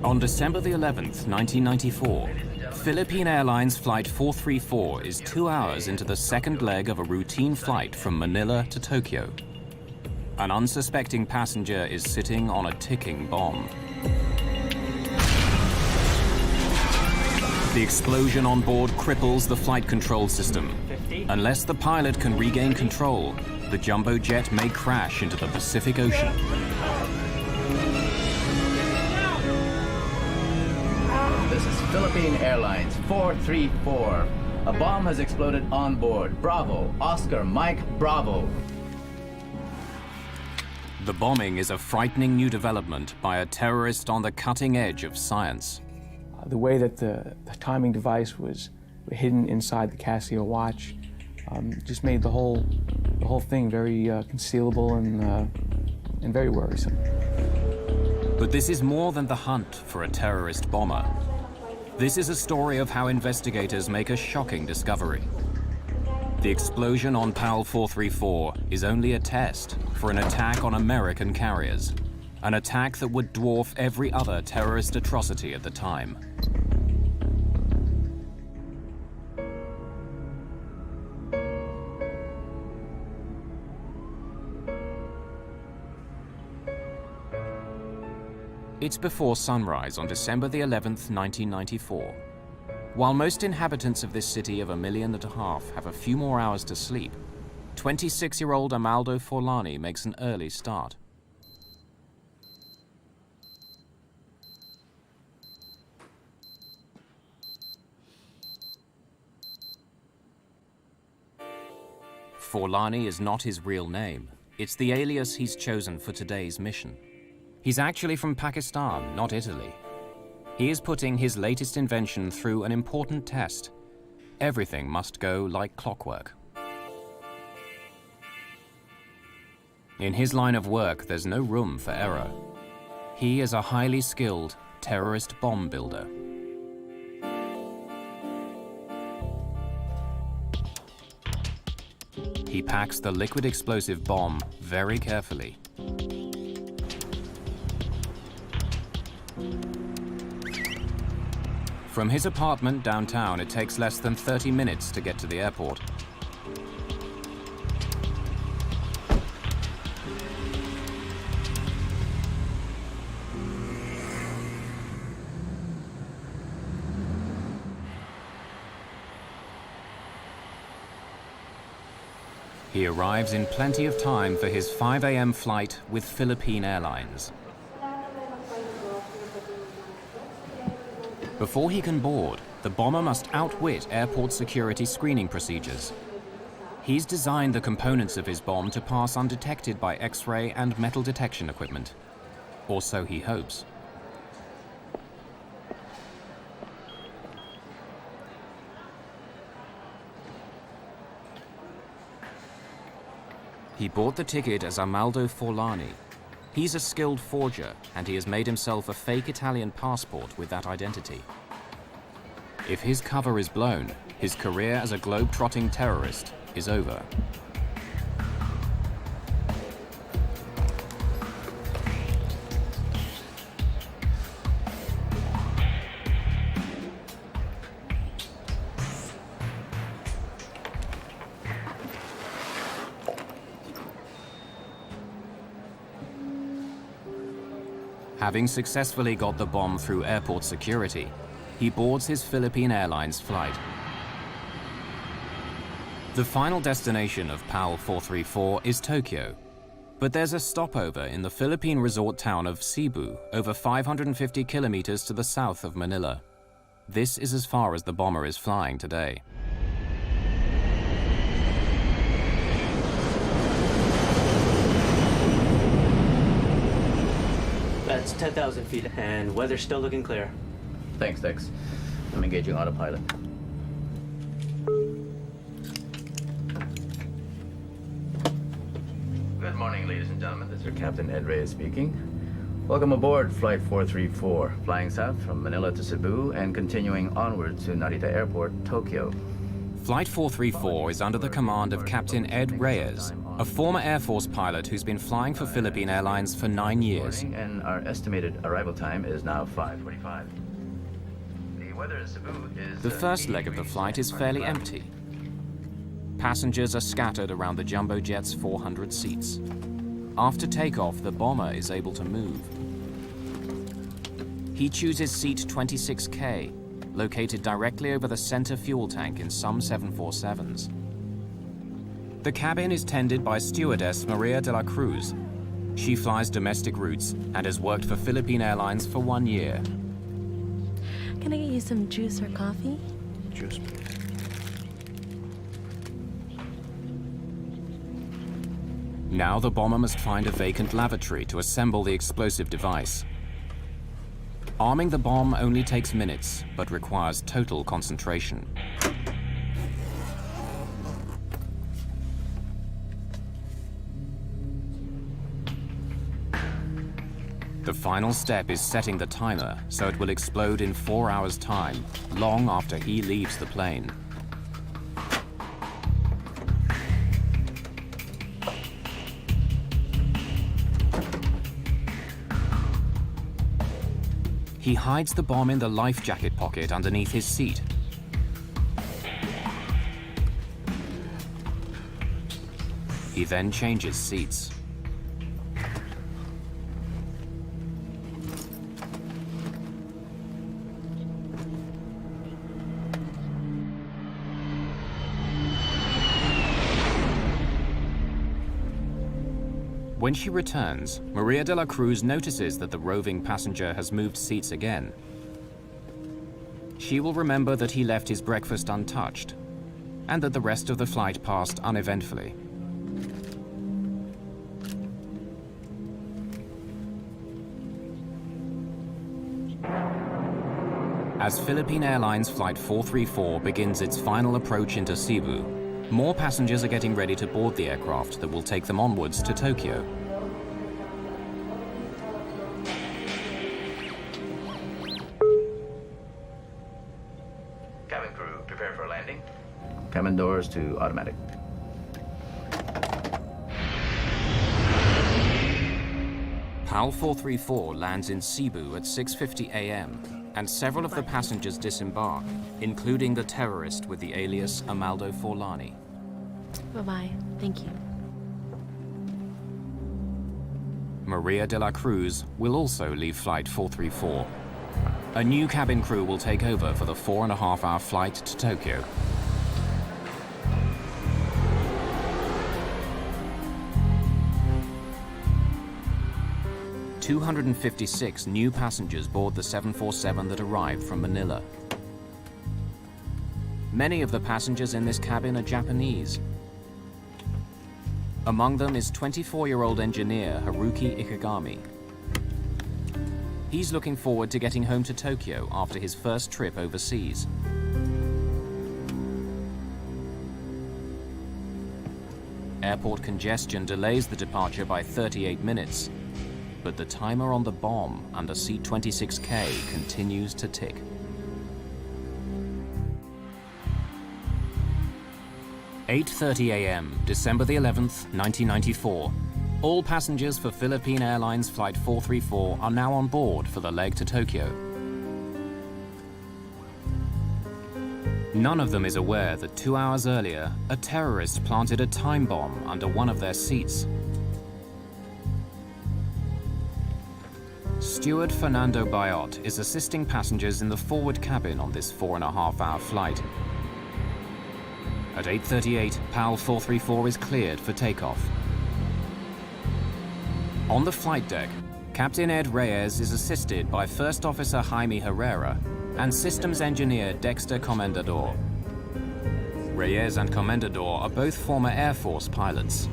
On December the 11th, 1994, Philippine Airlines Flight 434 is 2 hours into the second leg of a routine flight from Manila to Tokyo. An unsuspecting passenger is sitting on a ticking bomb. The explosion on board cripples the flight control system. Unless the pilot can regain control, the jumbo jet may crash into the Pacific Ocean. This is Philippine Airlines 434. A bomb has exploded on board. Bravo, Oscar, Mike, Bravo. The bombing is a frightening new development by a terrorist on the cutting edge of science. The way that the timing device was hidden inside the Casio watch just made the whole thing very concealable and very worrisome. But this is more than the hunt for a terrorist bomber. This is a story of how investigators make a shocking discovery. The explosion on PAL 434 is only a test for an attack on American carriers, an attack that would dwarf every other terrorist atrocity at the time. It's before sunrise on December the 11th, 1994. While most inhabitants of this city of 1.5 million have a few more hours to sleep, 26-year-old Amaldo Forlani makes an early start. Forlani is not his real name. It's the alias he's chosen for today's mission. He's actually from Pakistan, not Italy. He is putting his latest invention through an important test. Everything must go like clockwork. In his line of work, there's no room for error. He is a highly skilled terrorist bomb builder. He packs the liquid explosive bomb very carefully. From his apartment downtown, it takes less than 30 minutes to get to the airport. He arrives in plenty of time for his 5 a.m. flight with Philippine Airlines. Before he can board, the bomber must outwit airport security screening procedures. He's designed the components of his bomb to pass undetected by X-ray and metal detection equipment. Or so he hopes. He bought the ticket as Amaldo Forlani. He's a skilled forger, and he has made himself a fake Italian passport with that identity. If his cover is blown, his career as a globe-trotting terrorist is over. Having successfully got the bomb through airport security, he boards his Philippine Airlines flight. The final destination of PAL 434 is Tokyo, but there's a stopover in the Philippine resort town of Cebu, over 550 kilometers to the south of Manila. This is as far as the bomber is flying today. That's 10,000 feet, and weather's still looking clear. Thanks, Dex. I'm engaging autopilot. Good morning, ladies and gentlemen. This is your Captain Ed Reyes speaking. Welcome aboard Flight 434, flying south from Manila to Cebu and continuing onward to Narita Airport, Tokyo. Flight 434 is under the command of Captain Ed Reyes, a former Air Force pilot who's been flying for Philippine Airlines for 9 years. And our estimated arrival time is now 5:45. The weather in Cebu is... The first leg of the flight is fairly empty. Passengers are scattered around the jumbo jet's 400 seats. After takeoff, the bomber is able to move. He chooses seat 26K, located directly over the center fuel tank in some 747s. The cabin is tended by stewardess Maria de la Cruz. She flies domestic routes and has worked for Philippine Airlines for 1 year. Can I get you some juice or coffee? Juice, please. Now the bomber must find a vacant lavatory to assemble the explosive device. Arming the bomb only takes minutes, but requires total concentration. The final step is setting the timer so it will explode in 4 hours' time, long after he leaves the plane. He hides the bomb in the life jacket pocket underneath his seat. He then changes seats. When she returns, Maria de la Cruz notices that the roving passenger has moved seats again. She will remember that he left his breakfast untouched, and that the rest of the flight passed uneventfully. As Philippine Airlines Flight 434 begins its final approach into Cebu, more passengers are getting ready to board the aircraft that will take them onwards to Tokyo. Cabin crew, prepare for landing. Cabin doors to automatic. PAL 434 lands in Cebu at 6:50 a.m. and several of the passengers disembark, including the terrorist with the alias Amaldo Forlani. Bye-bye. Thank you. Maria de la Cruz will also leave Flight 434. A new cabin crew will take over for the 4.5-hour flight to Tokyo. "256 new passengers board the 747 that arrived from Manila. Many of the passengers in this cabin are Japanese. Among them is 24-year-old engineer Haruki Ikegami. He's looking forward to getting home to Tokyo after his first trip overseas. Airport congestion delays the departure by 38 minutes, but the timer on the bomb under seat 26K continues to tick. "8:30 a.m., December the 11th, 1994. All passengers for Philippine Airlines Flight 434 are now on board for the leg to Tokyo. None of them is aware that 2 hours earlier, a terrorist planted a time bomb under one of their seats. Steward Fernando Bayot is assisting passengers in the forward cabin on this 4.5-hour flight. At 8:38, PAL 434 is cleared for takeoff. On the flight deck, Captain Ed Reyes is assisted by First Officer Jaime Herrera and Systems Engineer Dexter Comendador. Reyes and Comendador are both former Air Force pilots.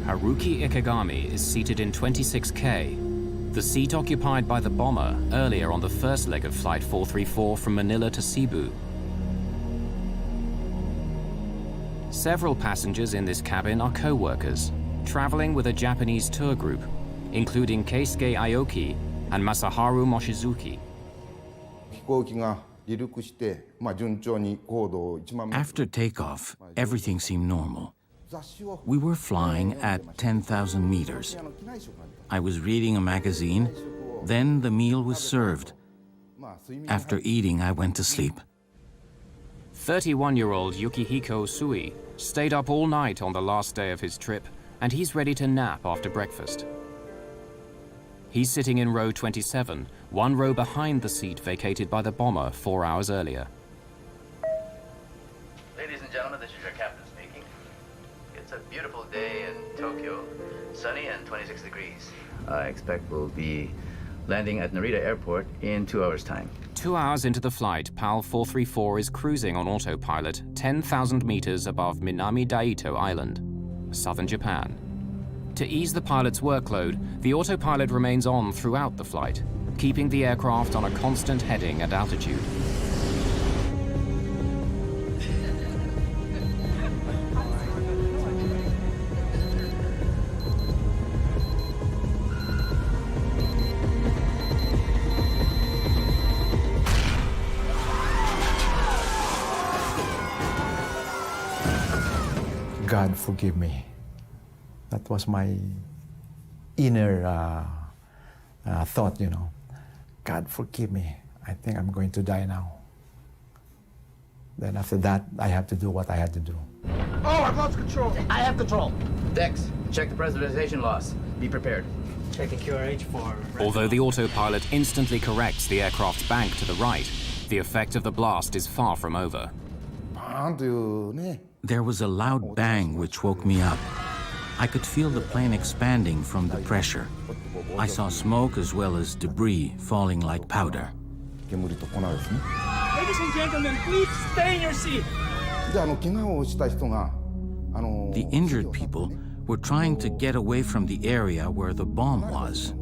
Haruki Ikegami is seated in 26K, the seat occupied by the bomber earlier on the first leg of Flight 434 from Manila to Cebu. Several passengers in this cabin are co-workers, traveling with a Japanese tour group, including Keisuke Aoki and Masaharu Mochizuki. After takeoff, everything seemed normal. We were flying at 10,000 meters. I was reading a magazine, then the meal was served. After eating, I went to sleep. 31-year-old Yukihiko Usui stayed up all night on the last day of his trip, and he's ready to nap after breakfast. He's sitting in row 27, one row behind the seat vacated by the bomber 4 hours earlier. Ladies and gentlemen, this is your captain speaking. It's a beautiful day in Tokyo, sunny and 26 degrees. I expect we'll be landing at Narita Airport in 2 hours' time. 2 hours into the flight, PAL 434 is cruising on autopilot 10,000 meters above Minami Daito Island, southern Japan. To ease the pilot's workload, the autopilot remains on throughout the flight, keeping the aircraft on a constant heading and altitude. God forgive me. That was my inner thought, you know. God forgive me. I think I'm going to die now. Then after that, I have to do what I had to do. Oh, I've lost control. I have control. Dex, check the pressurization loss. Be prepared. Checking QRH for... Although the autopilot instantly corrects the aircraft's bank to the right, the effect of the blast is far from over. There was a loud bang which woke me up. I could feel the plane expanding from the pressure. I saw smoke as well as debris falling like powder. Ladies and gentlemen, please stay in your seat. The injured people were trying to get away from the area where the bomb was.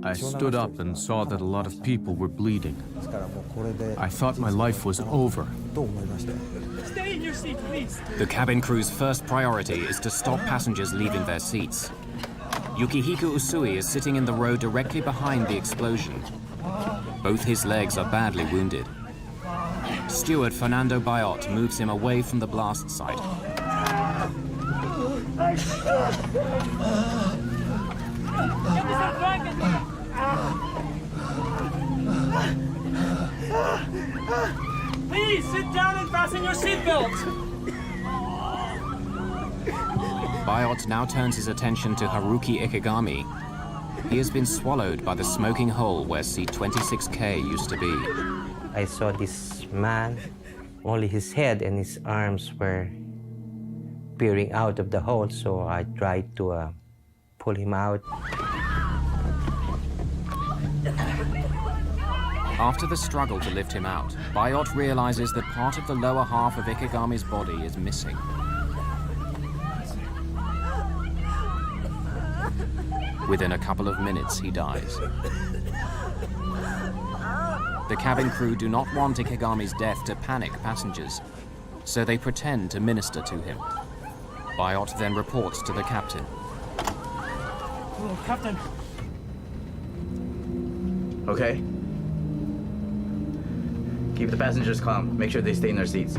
I stood up and saw that a lot of people were bleeding. I thought my life was over. Stay in your seat, please. The cabin crew's first priority is to stop passengers leaving their seats. Yukihiko Usui is sitting in the row directly behind the explosion. Both his legs are badly wounded. Steward Fernando Bayot moves him away from the blast site. Please sit down and fasten your seatbelt. Bayot now turns his attention to Haruki Ikegami. He has been swallowed by the smoking hole where seat 26K used to be. I saw this man, only his head and his arms were peering out of the hole, so I tried to pull him out. After the struggle to lift him out, Bayot realizes that part of the lower half of Ikegami's body is missing. Within a couple of minutes, he dies. The cabin crew do not want Ikegami's death to panic passengers, so they pretend to minister to him. Bayot then reports to the captain. Oh, Captain. Okay? Keep the passengers calm. Make sure they stay in their seats.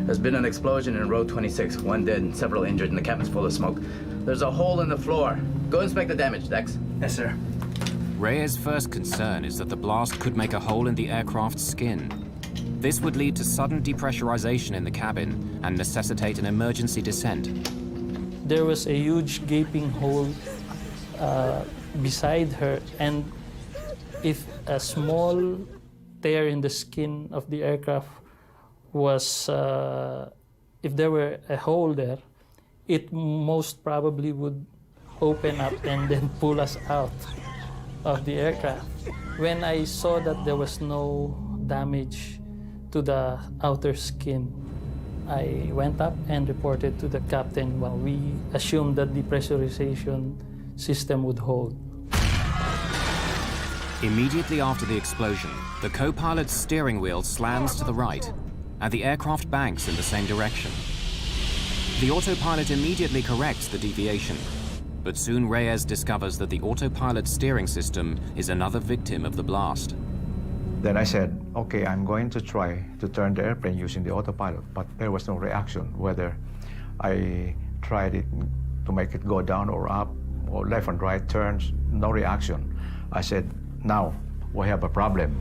There's been an explosion in row 26. One dead and several injured, and the cabin's full of smoke. There's a hole in the floor. Go inspect the damage, Dex. Yes, sir. Reyes' first concern is that the blast could make a hole in the aircraft's skin. This would lead to sudden depressurization in the cabin and necessitate an emergency descent. There was a huge gaping hole beside her, and if a small tear in the skin of the aircraft was, if there were a hole there, it most probably would open up and then pull us out of the aircraft. When I saw that there was no damage to the outer skin, I went up and reported to the captain. Well, we assumed that the pressurization system would hold. Immediately after the explosion, the co-pilot's steering wheel slams to the right. and the aircraft banks in the same direction. The autopilot immediately corrects the deviation, but soon Reyes discovers that the autopilot steering system is another victim of the blast. Then I said, okay, I'm going to try to turn the airplane using the autopilot, but there was no reaction, whether I tried it to make it go down or up, or left and right turns, no reaction. I said, now we have a problem.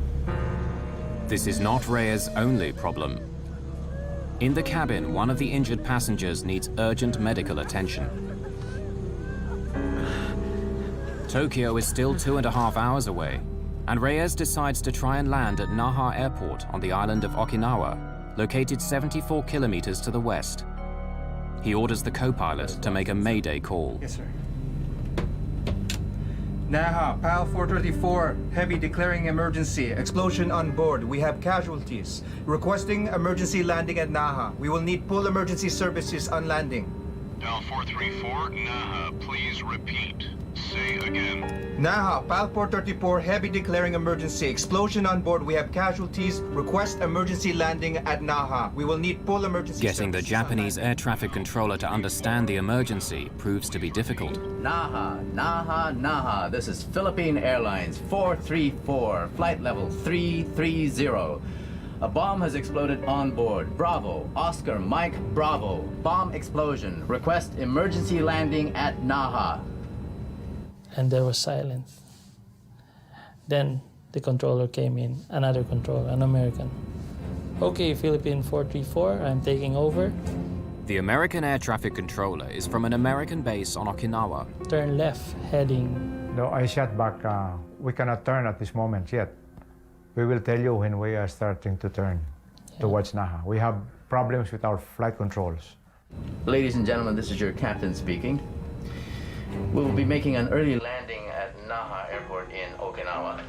This is not Reyes' only problem. In the cabin, one of the injured passengers needs urgent medical attention. Tokyo is still 2.5 hours away, and Reyes decides to try and land at Naha Airport on the island of Okinawa, located 74 kilometers to the west. He orders the co-pilot to make a Mayday call. Yes, sir. Naha, PAL 434, heavy declaring emergency. Explosion on board. We have casualties. Requesting emergency landing at Naha. We will need full emergency services on landing. PAL 434, Naha, please repeat. Say again. Naha, PAL 434, heavy declaring emergency. Explosion on board. We have casualties. Request emergency landing at Naha. We will need full emergency Getting the Japanese air traffic controller to understand the emergency proves to be difficult. Naha, Naha, Naha. This is Philippine Airlines 434, flight level 330. A bomb has exploded on board. Bravo, Oscar, Mike, Bravo. Bomb explosion. Request emergency landing at Naha. And there was silence. Then the controller came in, another controller, an American. Okay, Philippine 434, I'm taking over. The American air traffic controller is from an American base on Okinawa. Turn left, heading. No, I shot back, we cannot turn at this moment yet. We will tell you when we are starting to turn towards Naha. We have problems with our flight controls. Ladies and gentlemen, this is your captain speaking. We will be making an early landing at Naha Airport in Okinawa.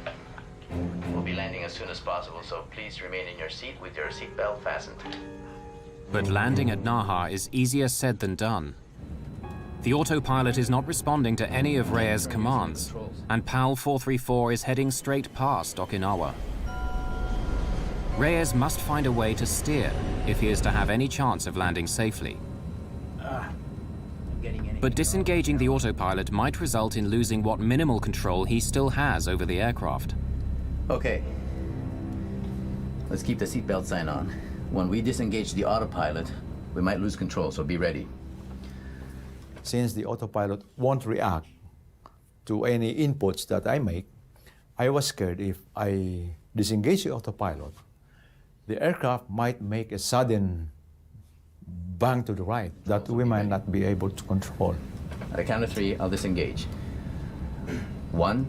We'll be landing as soon as possible, so please remain in your seat with your seatbelt fastened. But landing at Naha is easier said than done. The autopilot is not responding to any of Reyes' commands, and PAL 434 is heading straight past Okinawa. Reyes must find a way to steer if he is to have any chance of landing safely. But disengaging the autopilot might result in losing what minimal control he still has over the aircraft. Okay. Let's keep the seatbelt sign on. When we disengage the autopilot, we might lose control, so be ready. Since the autopilot won't react to any inputs that I make, I was scared if I disengage the autopilot, the aircraft might make a sudden bang to the right that we might not be able to control. At a count of 3, I'll disengage. 1,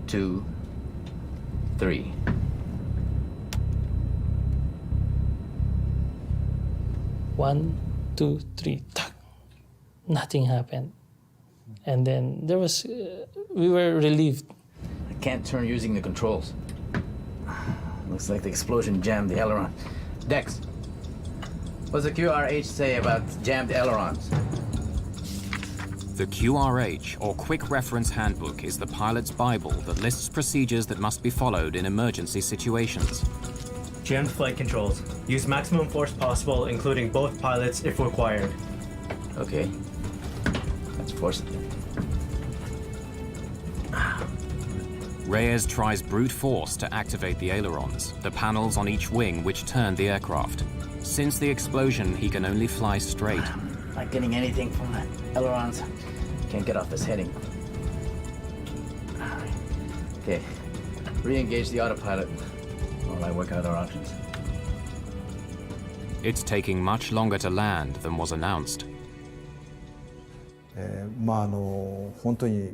2, 3. One, two, three. Nothing happened. And then there was, we were relieved. I can't turn using the controls. Looks like the explosion jammed the aileron. Dex, what's the QRH say about jammed ailerons? The QRH, or Quick Reference Handbook, is the pilot's Bible that lists procedures that must be followed in emergency situations. Jammed flight controls. Use maximum force possible, including both pilots if required. Okay. Let's force it. Reyes tries brute force to activate the ailerons, the panels on each wing which turn the aircraft. Since the explosion, he can only fly straight. Not getting anything from the ailerons. Can't get off this heading. Okay. Re-engage the autopilot while I work out our options. It's taking much longer to land than was announced.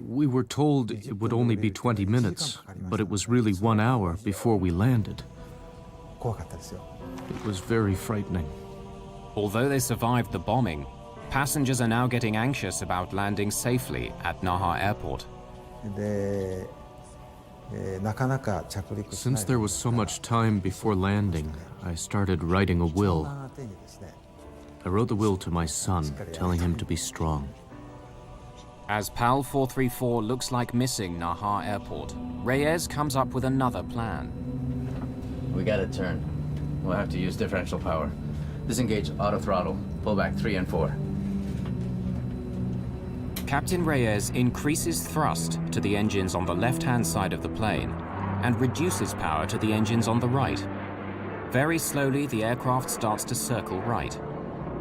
We were told it would only be 20 minutes, but it was really 1 hour before we landed. It was very frightening. Although they survived the bombing, passengers are now getting anxious about landing safely at Naha Airport. Since there was so much time before landing, I started writing a will. I wrote the will to my son, telling him to be strong. As PAL 434 looks like missing Naha Airport, Reyes comes up with another plan. We gotta turn. We'll have to use differential power. Disengage auto throttle. Pull back 3 and 4. Captain Reyes increases thrust to the engines on the left-hand side of the plane and reduces power to the engines on the right. Very slowly, the aircraft starts to circle right.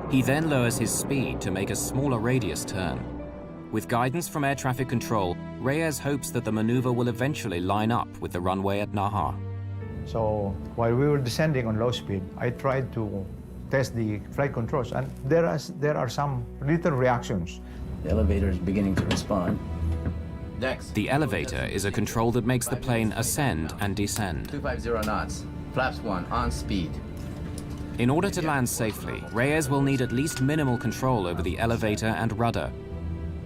He then lowers his speed to make a smaller radius turn. With guidance from air traffic control, Reyes hopes that the maneuver will eventually line up with the runway at Naha. So while we were descending on low speed, I tried to test the flight controls, and there are some little reactions. The elevator is beginning to respond. Dex. The elevator is a control that makes the plane ascend and descend. 250 knots. Flaps 1 on speed. In order to land safely, Reyes will need at least minimal control over the elevator and rudder.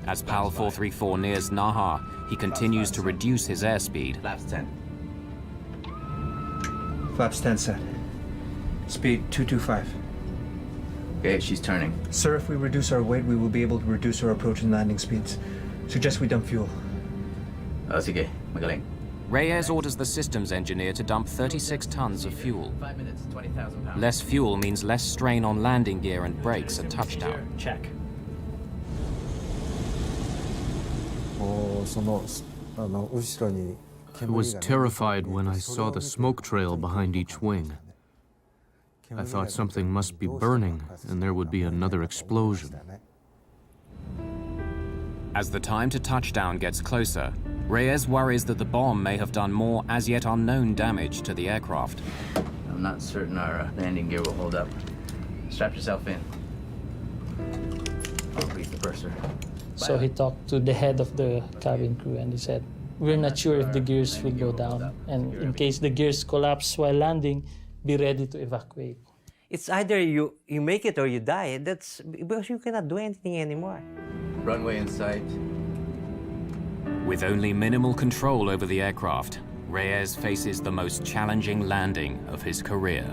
As PAL 434 nears Naha, he continues to reduce his airspeed. Flaps 10. Flaps 10 set. Speed 225. Okay, she's turning. Sir, if we reduce our weight, we will be able to reduce our approach and landing speeds. Suggest we dump fuel. Sige, magaling. Reyes orders the systems engineer to dump 36 tons of fuel. 5 minutes, 20,000 pounds. Less fuel means less strain on landing gear and brakes at touchdown. Check. I was terrified when I saw the smoke trail behind each wing. I thought something must be burning and there would be another explosion. As the time to touchdown gets closer, Reyes worries that the bomb may have done more as yet unknown damage to the aircraft. I'm not certain our landing gear will hold up. Strap yourself in. I'll grease the purser. So he talked to the head of the cabin crew and he said, "We're not sure if the gears will go down, and in case the gears collapse while landing, be ready to evacuate." It's either you make it or you die. That's because you cannot do anything anymore. Runway in sight. With only minimal control over the aircraft, Reyes faces the most challenging landing of his career.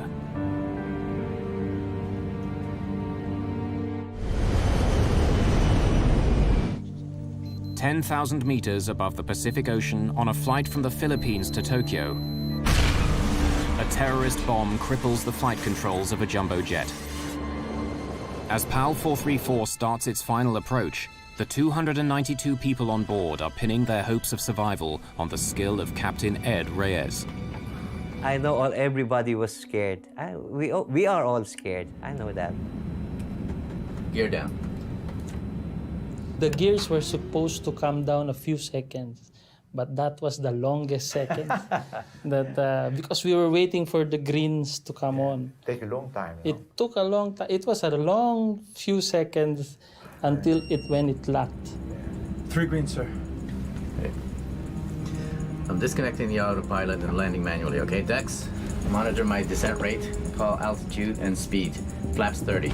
"10,000 meters above the Pacific Ocean on a flight from the Philippines to Tokyo, a terrorist bomb cripples the flight controls of a jumbo jet. As PAL 434 starts its final approach, the 292 people on board are pinning their hopes of survival on the skill of Captain Ed Reyes. I know everybody was scared. We are all scared. I know that. Gear down. The gears were supposed to come down a few seconds, but that was the longest second. Because we were waiting for the greens to come on. Take a long time. It took a long time. It was a long few seconds until when it locked. 3 green, sir. Okay. I'm disconnecting the autopilot and landing manually, okay? Dex, monitor my descent rate, call altitude and speed. Flaps 30.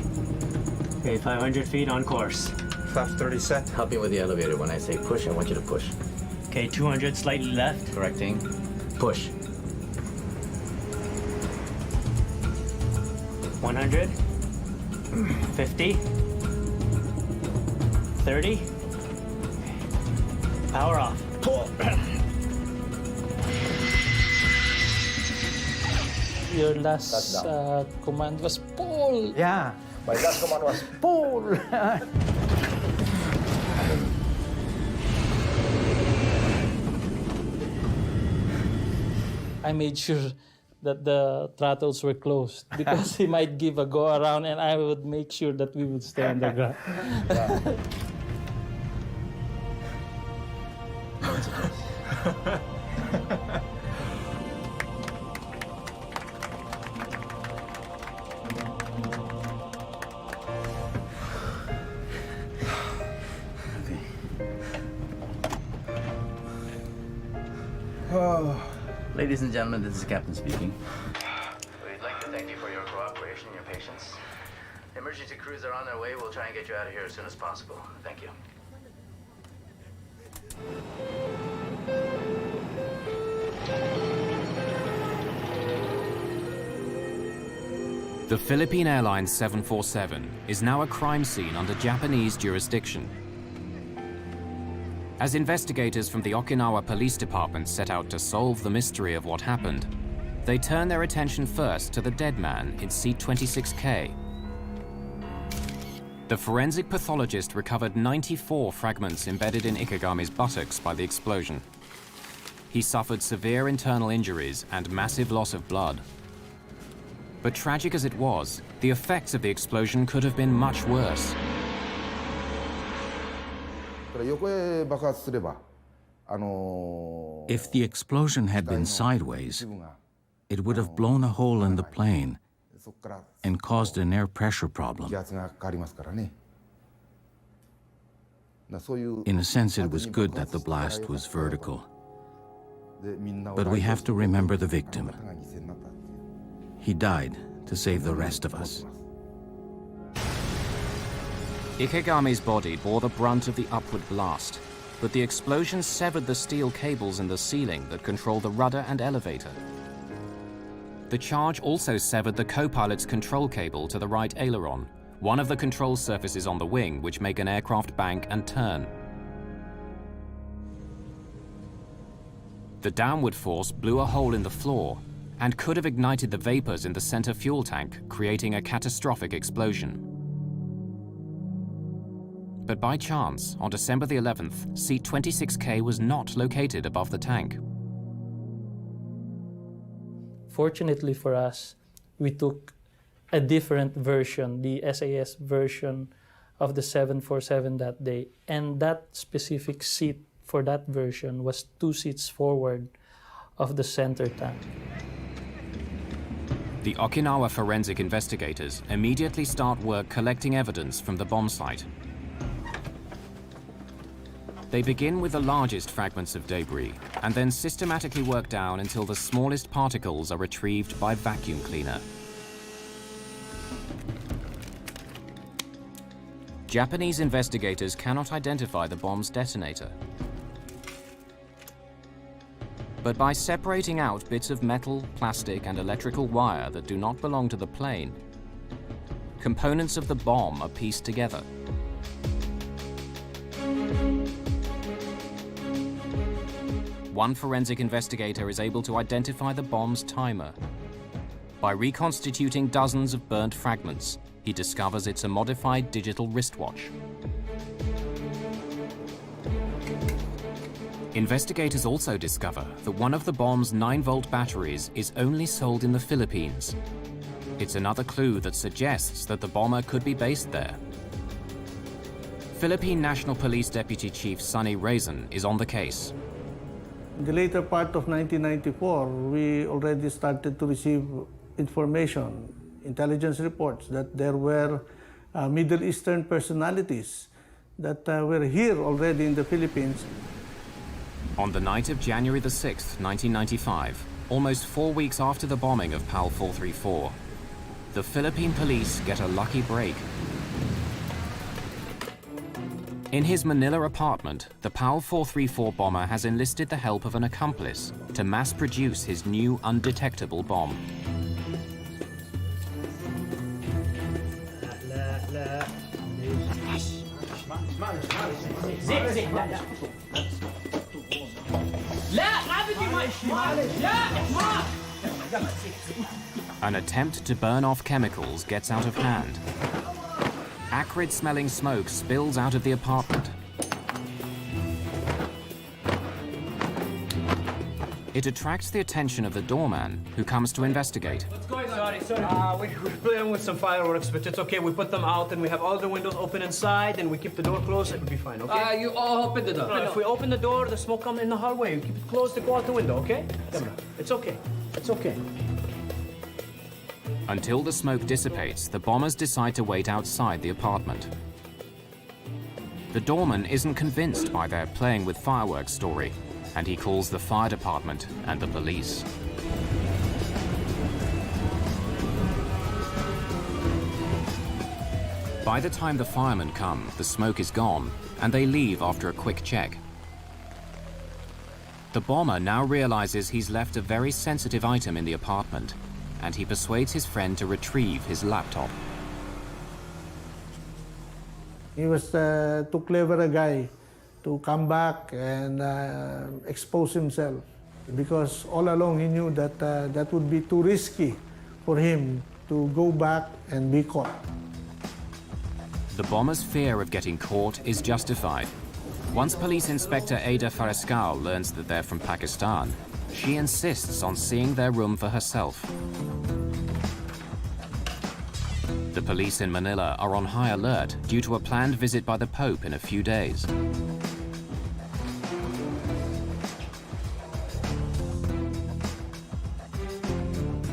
Okay, 500 feet on course. Flaps 30 set. Help me with the elevator. When I say push, I want you to push. Okay, 200 slightly left. Correcting. Push. 100. 50. 30. Power off. Pull. Your last command was pull. Yeah, my last command was pull. I made sure that the throttles were closed because he might give a go around and I would make sure that we would stay on the ground. Ladies and gentlemen, this is the captain speaking. We'd like to thank you for your cooperation and your patience. Emergency crews are on their way. We'll try and get you out of here as soon as possible. Thank you. The Philippine Airlines 747 is now a crime scene under Japanese jurisdiction. As investigators from the Okinawa Police Department set out to solve the mystery of what happened, They turn their attention first to the dead man in seat 26K. The forensic pathologist recovered 94 fragments embedded in Ikegami's buttocks by the explosion. He suffered severe internal injuries and massive loss of blood. But tragic as it was, the effects of the explosion could have been much worse. If the explosion had been sideways, it would have blown a hole in the plane and caused an air pressure problem. In a sense, it was good that the blast was vertical. But we have to remember the victim. He died to save the rest of us. Ikegami's body bore the brunt of the upward blast, but the explosion severed the steel cables in the ceiling that control the rudder and elevator. The charge also severed the co-pilot's control cable to the right aileron, one of the control surfaces on the wing which make an aircraft bank and turn. The downward force blew a hole in the floor and could have ignited the vapors in the center fuel tank, creating a catastrophic explosion. But by chance, on December the 11th, seat 26K was not located above the tank. Fortunately for us, we took a different version, the SAS version of the 747 that day, and that specific seat for that version was 2 seats forward of the center tank. The Okinawa forensic investigators immediately start work collecting evidence from the bomb site. They begin with the largest fragments of debris and then systematically work down until the smallest particles are retrieved by vacuum cleaner. Japanese investigators cannot identify the bomb's detonator. But by separating out bits of metal, plastic, and electrical wire that do not belong to the plane, components of the bomb are pieced together. One forensic investigator is able to identify the bomb's timer. By reconstituting dozens of burnt fragments, he discovers it's a modified digital wristwatch. Investigators also discover that one of the bomb's 9-volt batteries is only sold in the Philippines. It's another clue that suggests that the bomber could be based there. Philippine National Police Deputy Chief Sonny Raisin is on the case. In the later part of 1994, we already started to receive information, intelligence reports, that there were Middle Eastern personalities that were here already in the Philippines. On the night of January the 6th, 1995, almost 4 weeks after the bombing of PAL 434, the Philippine police get a lucky break. In his Manila apartment, the PAL 434 bomber has enlisted the help of an accomplice to mass-produce his new undetectable bomb. An attempt to burn off chemicals gets out of hand. Acrid-smelling smoke spills out of the apartment. It attracts the attention of the doorman, who comes to investigate. What's going on? Sorry. We're playing with some fireworks, but it's okay. We put them out, and we have all the windows open inside, and we keep the door closed. It'll be fine, okay? You all open the door. No, if we open the door, the smoke comes in the hallway. You keep it closed to go out the window, okay? Come on. It's okay. It's okay. Until the smoke dissipates, the bombers decide to wait outside the apartment. The doorman isn't convinced by their playing with fireworks story, and he calls the fire department and the police. By the time the firemen come, the smoke is gone, and they leave after a quick check. The bomber now realizes he's left a very sensitive item in the apartment, and he persuades his friend to retrieve his laptop. He was too clever a guy to come back and expose himself. because all along he knew that that would be too risky for him to go back and be caught. The bomber's fear of getting caught is justified. Once Police Inspector Ada Fariscal learns that they're from Pakistan, she insists on seeing their room for herself. The police in Manila are on high alert due to a planned visit by the Pope in a few days.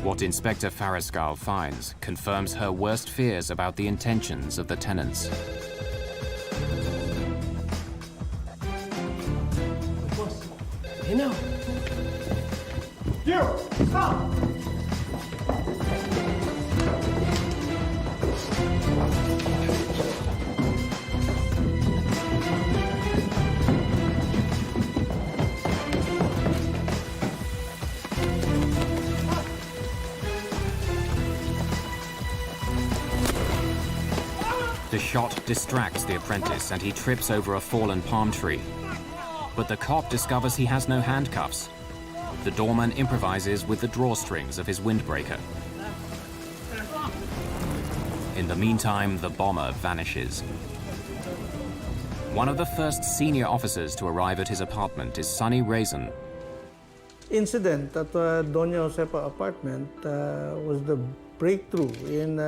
What Inspector Fariscal finds confirms her worst fears about the intentions of the tenants. You know. You, stop! The shot distracts the apprentice and he trips over a fallen palm tree. But the cop discovers he has no handcuffs. The doorman improvises with the drawstrings of his windbreaker. In the meantime, the bomber vanishes. One of the first senior officers to arrive at his apartment is Sonny Raisin. Incident at Doña Josefa apartment was the breakthrough in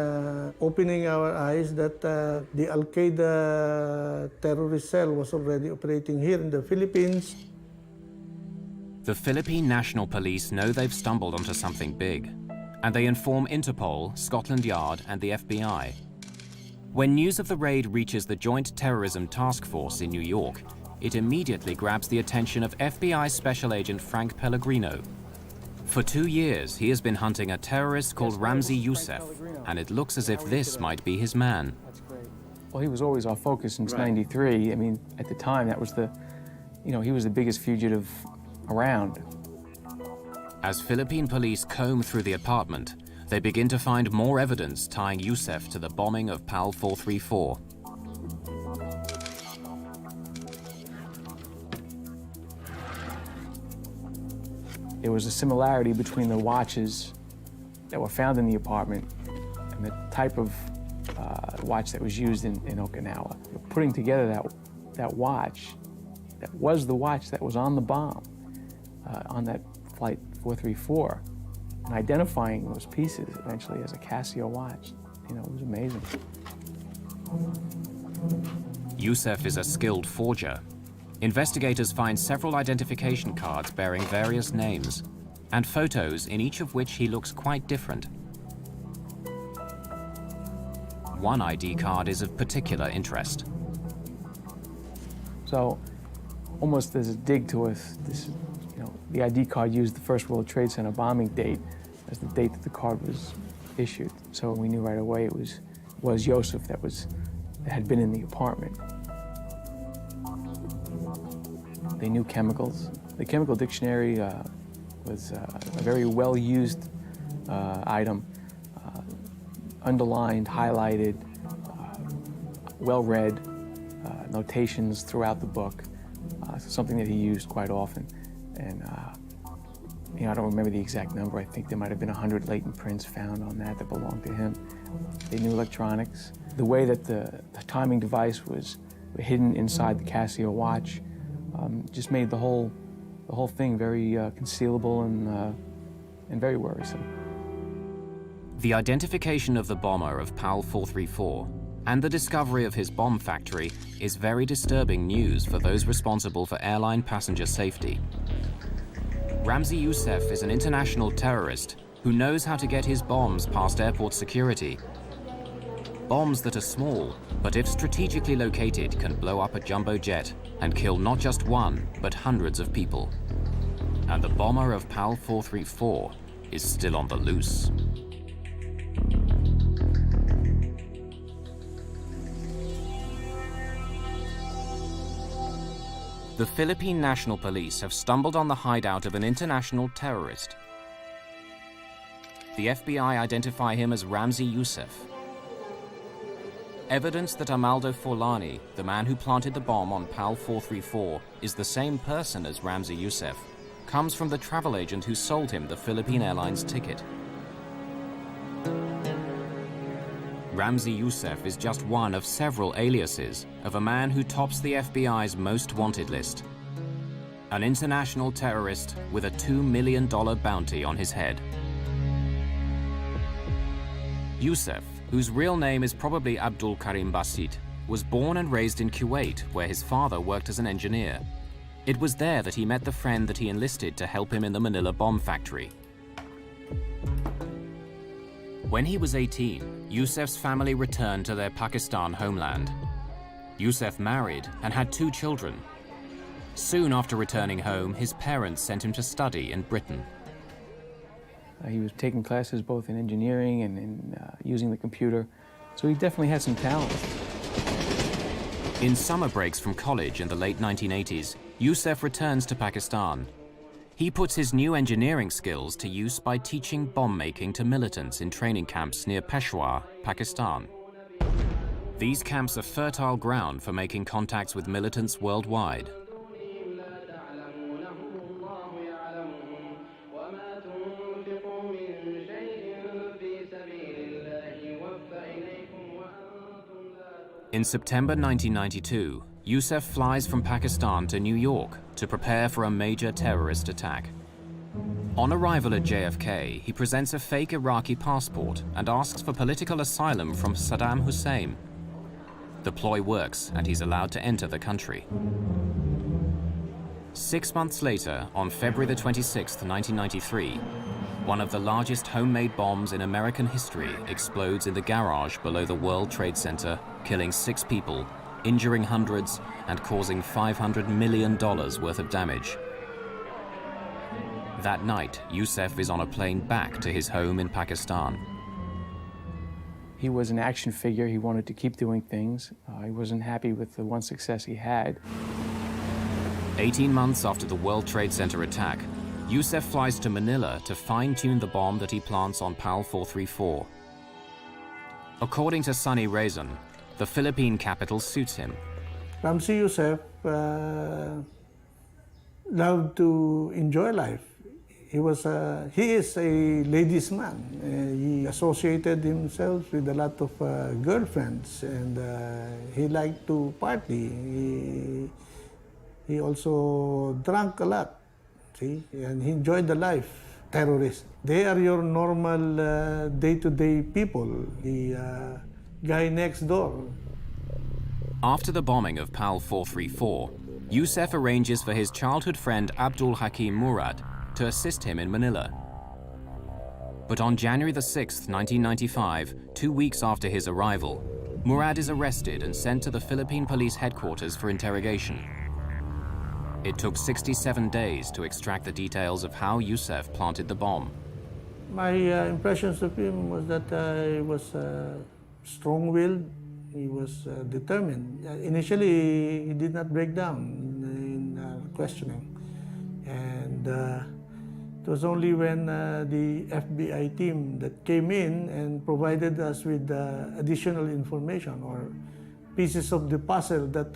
opening our eyes that the Al-Qaeda terrorist cell was already operating here in the Philippines. The Philippine National Police know they've stumbled onto something big, and they inform Interpol, Scotland Yard, and the FBI. When news of the raid reaches the Joint Terrorism Task Force in New York, it immediately grabs the attention of FBI Special Agent Frank Pellegrino. For 2 years, he has been hunting a terrorist called Ramzi Youssef, and it looks as if this might be his man. Well, he was always our focus since '93. I mean, at the time, that was he was the biggest fugitive around. As Philippine police comb through the apartment, they begin to find more evidence tying Youssef to the bombing of PAL 434. There was a similarity between the watches that were found in the apartment and the type of watch that was used in Okinawa. Putting together that watch, that was the watch that was on the bomb on that flight 434, and identifying those pieces eventually as a Casio watch, it was amazing. Youssef is a skilled forger. Investigators find several identification cards bearing various names, and photos in each of which he looks quite different. One ID card is of particular interest. So, almost as a dig to us, the ID card used the First World Trade Center bombing date as the date that the card was issued. So we knew right away it was Youssef that had been in the apartment. They knew chemicals. The chemical dictionary was a very well-used item, underlined, highlighted, well-read, notations throughout the book, something that he used quite often. And I don't remember the exact number. I think there might have been 100 latent prints found on that belonged to him. They knew electronics. The way that the timing device was hidden inside the Casio watch just made the whole thing very concealable and very worrisome. The identification of the bomber of PAL 434 and the discovery of his bomb factory is very disturbing news for those responsible for airline passenger safety. Ramzi Youssef is an international terrorist who knows how to get his bombs past airport security. Bombs that are small, but if strategically located, can blow up a jumbo jet and kill not just one, but hundreds of people. And the bomber of PAL 434 is still on the loose. The Philippine National Police have stumbled on the hideout of an international terrorist. The FBI identify him as Ramzi Youssef. Evidence that Amaldo Forlani, the man who planted the bomb on PAL 434, is the same person as Ramzi Youssef, comes from the travel agent who sold him the Philippine Airlines ticket. Ramzi Youssef is just one of several aliases of a man who tops the FBI's most wanted list. An international terrorist with a $2 million bounty on his head. Youssef, whose real name is probably Abdul Karim Basit, was born and raised in Kuwait, where his father worked as an engineer. It was there that he met the friend that he enlisted to help him in the Manila bomb factory. When he was 18, Youssef's family returned to their Pakistan homeland. Youssef married and had 2 children. Soon after returning home, his parents sent him to study in Britain. He was taking classes both in engineering and in using the computer, so he definitely had some talent. In summer breaks from college in the late 1980s, Youssef returns to Pakistan. He puts his new engineering skills to use by teaching bomb making to militants in training camps near Peshawar, Pakistan. These camps are fertile ground for making contacts with militants worldwide. In September 1992, Youssef flies from Pakistan to New York to prepare for a major terrorist attack. On arrival at JFK, he presents a fake Iraqi passport and asks for political asylum from Saddam Hussein. The ploy works and he's allowed to enter the country. 6 months later, on February the 26th, 1993, one of the largest homemade bombs in American history explodes in the garage below the World Trade Center, killing 6 people, injuring hundreds, and causing $500 million worth of damage. That night, Youssef is on a plane back to his home in Pakistan. He was an action figure. He wanted to keep doing things. He wasn't happy with the one success he had. 18 months after the World Trade Center attack, Youssef flies to Manila to fine-tune the bomb that he plants on PAL 434. According to Sunny Razan, the Philippine capital suits him. Ramzi Youssef loved to enjoy life. He is a ladies' man. He associated himself with a lot of girlfriends, and he liked to party. He also drank a lot, see, and he enjoyed the life. Terrorists, they are your normal day-to-day people, the guy next door. After the bombing of PAL 434, Youssef arranges for his childhood friend Abdul Hakim Murad to assist him in Manila. But on January the 6th, 1995, 2 weeks after his arrival, Murad is arrested and sent to the Philippine police headquarters for interrogation. It took 67 days to extract the details of how Youssef planted the bomb. My impressions of him was that he was strong-willed, he was determined. Initially, he did not break down in questioning. And it was only when the FBI team that came in and provided us with additional information or pieces of the puzzle that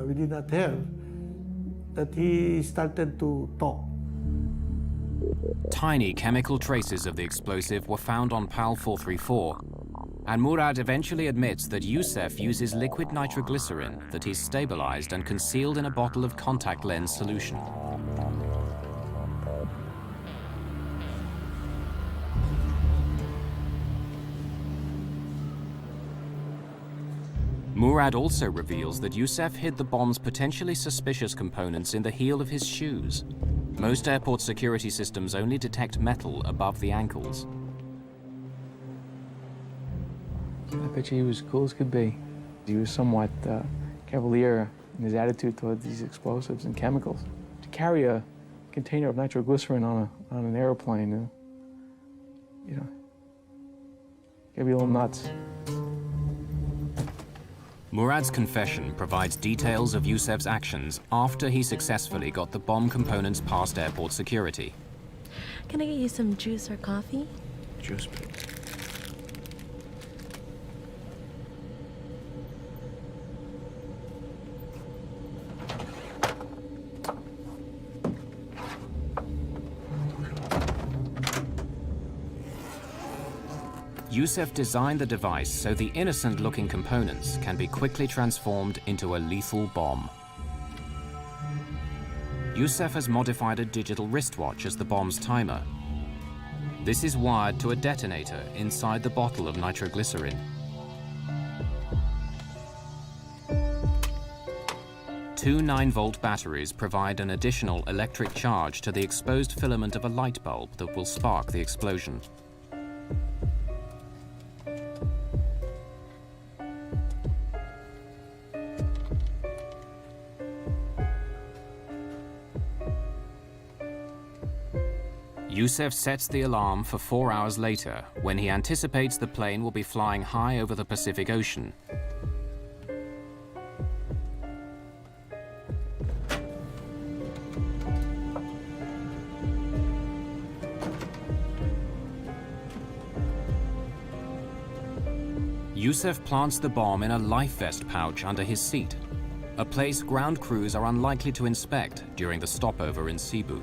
we did not have, that he started to talk. Tiny chemical traces of the explosive were found on PAL 434, and Murad eventually admits that Youssef uses liquid nitroglycerin that he's stabilized and concealed in a bottle of contact lens solution. Murad also reveals that Youssef hid the bomb's potentially suspicious components in the heel of his shoes. Most airport security systems only detect metal above the ankles. I bet you he was cool as could be. He was somewhat cavalier in his attitude toward these explosives and chemicals. To carry a container of nitroglycerin on an airplane, you know, gotta be a little nuts. Murad's confession provides details of Youssef's actions after he successfully got the bomb components past airport security. Can I get you some juice or coffee? Juice, please. Youssef designed the device so the innocent-looking components can be quickly transformed into a lethal bomb. Youssef has modified a digital wristwatch as the bomb's timer. This is wired to a detonator inside the bottle of nitroglycerin. Two 9-volt batteries provide an additional electric charge to the exposed filament of a light bulb that will spark the explosion. Youssef sets the alarm for 4 hours later, when he anticipates the plane will be flying high over the Pacific Ocean. Youssef plants the bomb in a life vest pouch under his seat, a place ground crews are unlikely to inspect during the stopover in Cebu.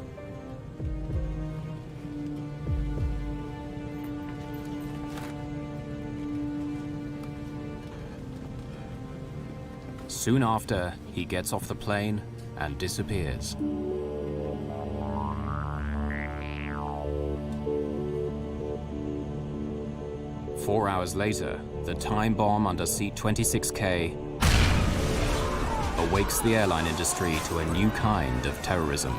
Soon after, he gets off the plane and disappears. Four hours later, the time bomb under seat 26K awakes the airline industry to a new kind of terrorism.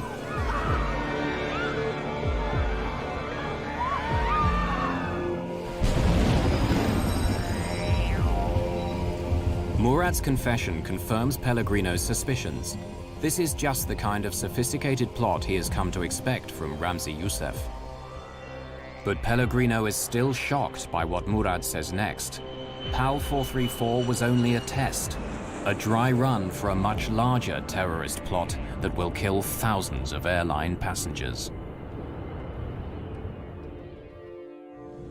Murad's confession confirms Pellegrino's suspicions. This is just the kind of sophisticated plot he has come to expect from Ramzi Youssef. But Pellegrino is still shocked by what Murad says next. PAL 434 was only a test, a dry run for a much larger terrorist plot that will kill thousands of airline passengers.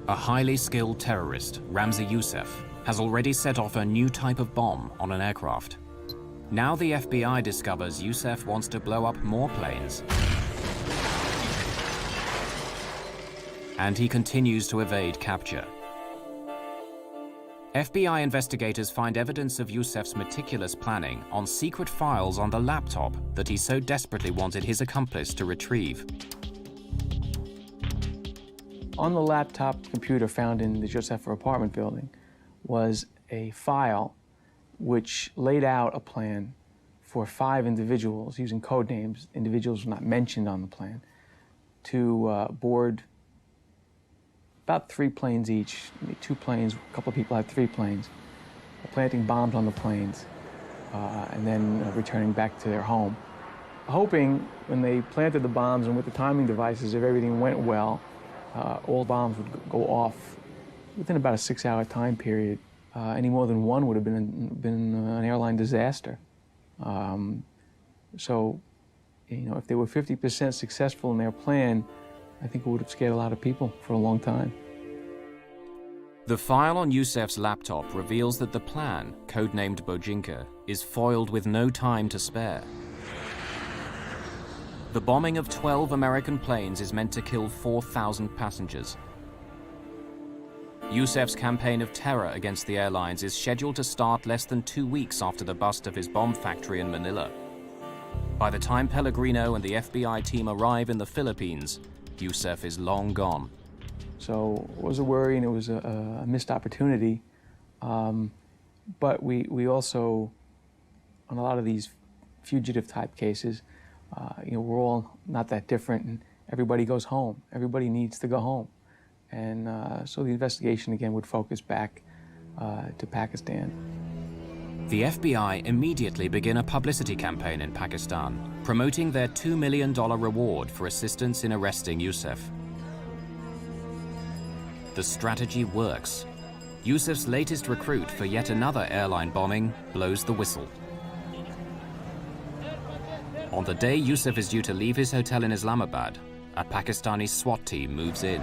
A highly skilled terrorist, Ramzi Youssef, has already set off a new type of bomb on an aircraft. Now the FBI discovers Youssef wants to blow up more planes. And he continues to evade capture. FBI investigators find evidence of Youssef's meticulous planning on secret files on the laptop that he so desperately wanted his accomplice to retrieve. On the laptop computer found in the Josepha apartment building was a file which laid out a plan for 5 individuals using code names. Individuals were not mentioned on the plan, to board about 3 planes each, 2 planes, a couple of people had 3 planes, planting bombs on the planes, and then returning back to their home. Hoping when they planted the bombs and with the timing devices, if everything went well, all bombs would go off within about a 6-hour time period. Any more than one would have been an airline disaster. So, you know, if they were 50% successful in their plan, I think it would have scared a lot of people for a long time. The file on Youssef's laptop reveals that the plan, codenamed Bojinka, is foiled with no time to spare. The bombing of 12 American planes is meant to kill 4,000 passengers. Youssef's campaign of terror against the airlines is scheduled to start less than 2 weeks after the bust of his bomb factory in Manila. By the time Pellegrino and the FBI team arrive in the Philippines, Youssef is long gone. So it was a worry and it was a missed opportunity. But we also, on a lot of these fugitive type cases, you know, we're all not that different and everybody goes home. Everybody needs to go home. And so the investigation again would focus back to Pakistan. The FBI immediately begin a publicity campaign in Pakistan, promoting their $2 million reward for assistance in arresting Youssef. The strategy works. Youssef's latest recruit for yet another airline bombing blows the whistle. On the day Youssef is due to leave his hotel in Islamabad, a Pakistani SWAT team moves in.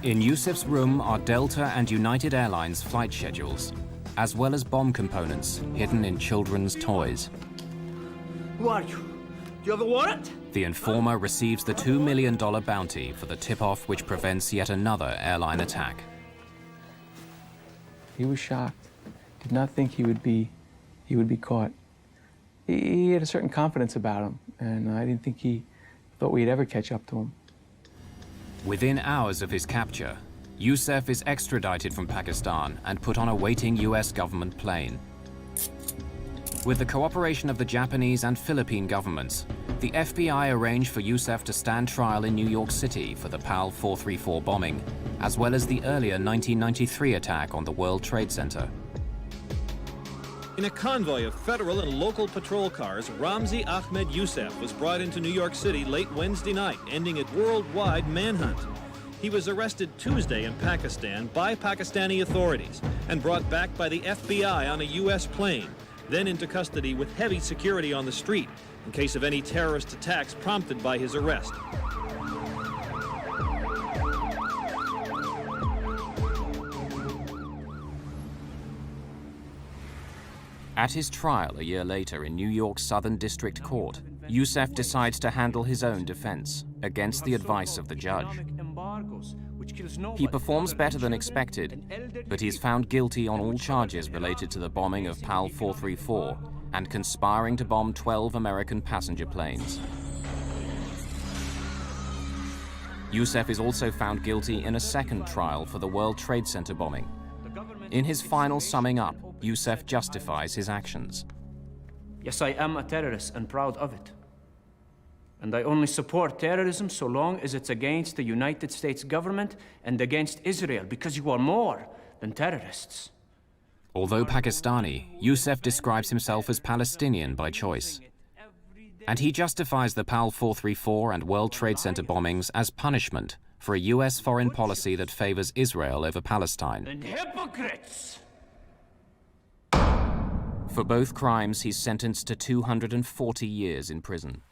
In Yusef's room are Delta and United Airlines flight schedules, as well as bomb components hidden in children's toys. Who are you? Do you have a warrant? The informer receives the $2 million bounty for the tip-off which prevents yet another airline attack. He was shocked. Did not think he would be caught. He had a certain confidence about him, and I didn't think he thought we'd ever catch up to him. Within hours of his capture, Yusef is extradited from Pakistan and put on a waiting US government plane. With the cooperation of the Japanese and Philippine governments, the FBI arranged for Yusef to stand trial in New York City for the PAL 434 bombing, as well as the earlier 1993 attack on the World Trade Center. In a convoy of federal and local patrol cars, Ramzi Ahmed Yusef was brought into New York City late Wednesday night, ending a worldwide manhunt. He was arrested Tuesday in Pakistan by Pakistani authorities and brought back by the FBI on a U.S. plane, then into custody with heavy security on the street in case of any terrorist attacks prompted by his arrest. At his trial a year later in New York's Southern District Court, Yusef decides to handle his own defense against the advice of the judge. He performs better than expected, but he is found guilty on all charges related to the bombing of PAL 434 and conspiring to bomb 12 American passenger planes. Yusef is also found guilty in a second trial for the World Trade Center bombing. In his final summing up, Yusef justifies his actions. Yes, I am a terrorist and proud of it. And I only support terrorism so long as it's against the United States government and against Israel, because you are more than terrorists. Although Pakistani, Yusef describes himself as Palestinian by choice. And he justifies the PAL 434 and World Trade Center bombings as punishment for a US foreign policy that favors Israel over Palestine. And hypocrites! For both crimes, he's sentenced to 240 years in prison.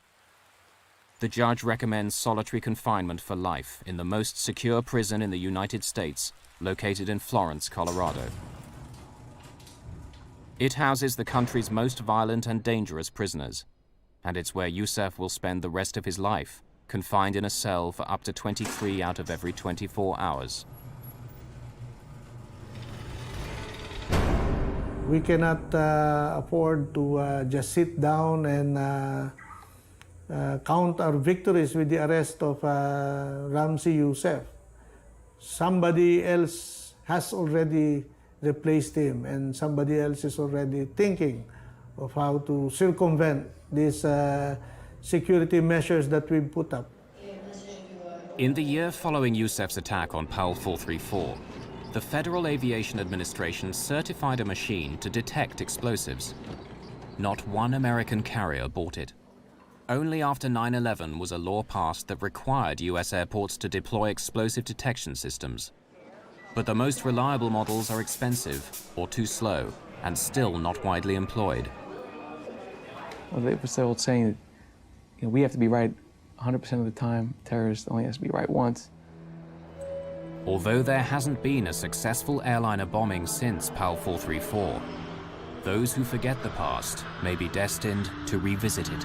The judge recommends solitary confinement for life in the most secure prison in the United States, located in Florence, Colorado. It houses the country's most violent and dangerous prisoners, and it's where Yusef will spend the rest of his life, confined in a cell for up to 23 out of every 24 hours. We cannot afford to just sit down and count our victories with the arrest of Ramzi Yusef. Somebody else has already replaced him, and somebody else is already thinking of how to circumvent these security measures that we've put up. In the year following Yusef's attack on PAL 434, the Federal Aviation Administration certified a machine to detect explosives. Not one American carrier bought it. Only after 9/11 was a law passed that required US airports to deploy explosive detection systems. But the most reliable models are expensive or too slow and still not widely employed. Well, it was the old saying that we have to be right 100% of the time. Terrorists only has to be right once. Although there hasn't been a successful airliner bombing since PAL 434, those who forget the past may be destined to revisit it.